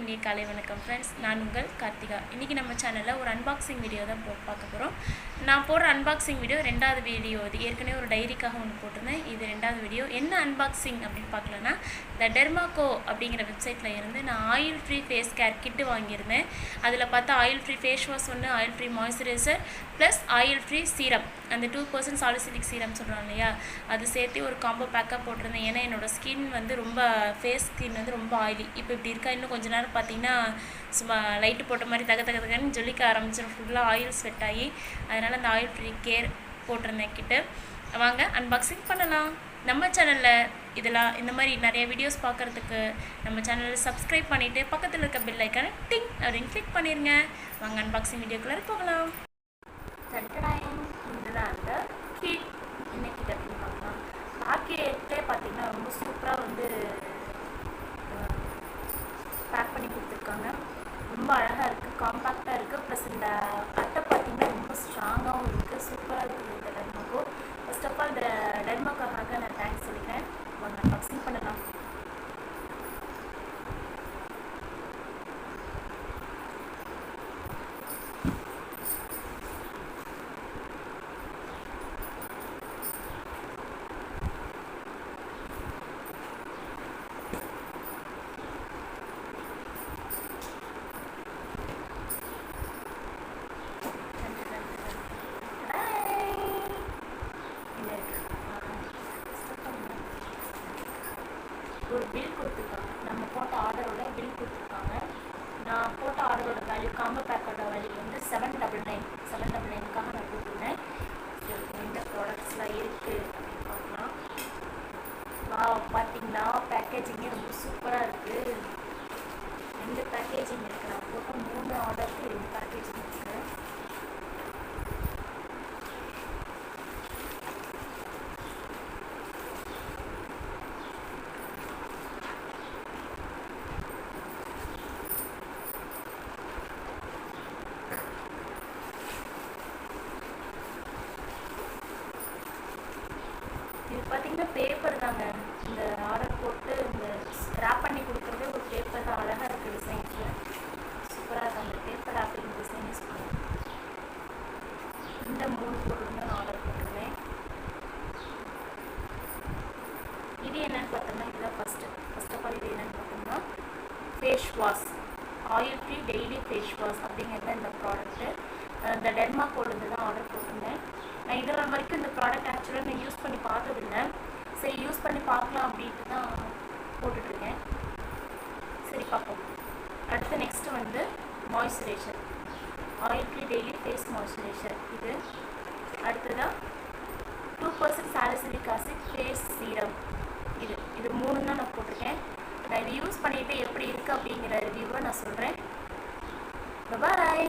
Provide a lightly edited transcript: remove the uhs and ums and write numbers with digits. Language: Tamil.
இனிய காலை வணக்கம் ஃப்ரெண்ட்ஸ். நான் உங்கள் கார்த்திகா. இன்றைக்கி நம்ம சேனலில் ஒரு அன்பாக்சிங் வீடியோ தான் பார்க்க போகிறோம். நான் போடுற அன்பாக்சிங் வீடியோ ரெண்டாவது வீடியோ. இது ஏற்கனவே ஒரு டைரிக்காக ஒன்று போட்டிருந்தேன். இது ரெண்டாவது வீடியோ. என்ன அன்பாக்சிங் அப்படின்னு பார்க்கலன்னா, இந்த டெர்மாக்கோ அப்படிங்கிற வெப்சைட்டில் இருந்து நான் ஆயில் ஃப்ரீ ஃபேஸ் கேர் கிட்டு வாங்கியிருந்தேன். அதில் பார்த்தா ஆயில் ஃப்ரீ ஃபேஸ் வாஷ் ஒன்று, oil free moisturiser plus oil free serum, அந்த 2% சாலிசிலிக் சீரம் சொல்கிறாங்க இல்லையா, அது சேர்த்து ஒரு காம்போ பேக்காக போட்டிருந்தேன். ஏன்னா என்னோடய ஸ்கின் வந்து ரொம்ப ஃபேஸ் ஸ்கின் வந்து ரொம்ப ஆயிலி. இப்போ இப்படி இருக்கா, இன்னும் கொஞ்ச நேரம் பார்த்தீங்கன்னா சும்மா லைட்டு போட்ட மாதிரி தகன்னு ஜொலிக்க ஆரம்பிச்சிடும், ஃபுல்லாக ஆயில் ஸ்வெட் ஆகி. அதனால் அந்த ஆயில் ஃப்ரீ கேர் போட்டிருந்தேன் கிட்ட. வாங்க அன்பாக்சிங் பண்ணலாம். நம்ம சேனலில் இதெல்லாம் இந்த மாதிரி நிறைய வீடியோஸ் பார்க்குறதுக்கு நம்ம சேனலில் சப்ஸ்கிரைப் பண்ணிவிட்டு பக்கத்தில் இருக்க பெல் ஐக்கானை டிங் அப்படின்னு கிளிக் பண்ணிடுங்க. வாங்க அன்பாக்சிங் வீடியோக்குள்ளே போகலாம். இதுதான் அந்த கிட். என்ன கிட் அப்படின்னு பார்க்கலாம். பாக்கெட்டே பார்த்தீங்கன்னா ரொம்ப சூப்பராக வந்து பேக் பண்ணி கொடுத்துருக்காங்க. ரொம்ப அழகாக இருக்குது, காம்பேக்டாக இருக்குது. ப்ளஸ் இந்த அட்டை பார்த்திங்கன்னா ரொம்ப ஸ்ட்ராங்காகவும் இருக்குது, சூப்பராக இருக்குது இந்த டெர்மாக்கோ. ஃபர்ஸ்ட் ஆஃப் ஆல் இந்த டெர்மாக்கோக்காக நான் தேங்க்ஸ் சொல்லிக்கிறேன். வாங்க அன்பாக்சிங் பண்ணலாம். ஒரு பில் கொடுத்துருக்காங்க. நம்ம போட்ட ஆர்டரோட பில் கொடுத்துருக்காங்க. நான் போட்ட ஆர்டரோட வேல்யூ, காம்போ பேக்கோட வேல்யூ வந்து 799 நான் கொடுத்துருந்தேன். எந்த ப்ராடக்ட்ஸ்லாம் இருக்குது அப்படின்னு பார்க்கலாம். பார்த்தீங்கன்னா பேக்கேஜிங்கே ரொம்ப சூப்பராக இருக்குது. 2 பேக்கேஜிங் இருக்குது. நான் போட்ட 3 ஆர்டருக்கு 2 பேக்கேஜிங் இருக்குது. இது பார்த்தீங்கன்னா பேப்பர் தாங்க. இந்த ஆர்டர் போட்டு இந்த ரேப் பண்ணி கொடுக்குறதே ஒரு பேப்பர் தான். அழகாக இருக்குது டிசைன்ஸில், சூப்பராக இருக்குது. அந்த பேப்பர் ரேப்பிங் டிசைன் யூஸ் பண்ணுவேன். இந்த 3 பொருள் தான் ஆர்டர் போட்டிருந்தேன். இது என்னென்னு பார்த்தோம்னா, இதுதான் ஃபஸ்ட் ஆஃப் ஆல் இது என்னென்னு பார்த்தோம்னா face wash, oil free daily face wash அப்படிங்கிறது இந்த ப்ராடக்ட்டு. இந்த டெர்மாக்கோடு தான் ஆர்டர் போட்டிருந்தேன். நான் இதெல்லாம் வரைக்கும் இந்த ப்ராடக்ட் ஆக்சுவலாக நான் யூஸ் பண்ணி பார்த்ததில்லை. சரி யூஸ் பண்ணி பார்க்கலாம் அப்படின்ட்டு தான் போட்டுட்ருக்கேன். சரி பார்ப்போம். அடுத்து நெக்ஸ்ட்டு வந்து moisturiser, oil free daily face moisturiser. இது அடுத்ததான் 2% சாலிசிலிக் ஆசிட் ஃபேஸ் சீரம். இது 3 தான் நான் போட்டிருக்கேன். நான் இது யூஸ் பண்ணிவிட்டு எப்படி இருக்குது அப்படிங்கிற ரிவ்யூவை நான் சொல்கிறேன். பாய்.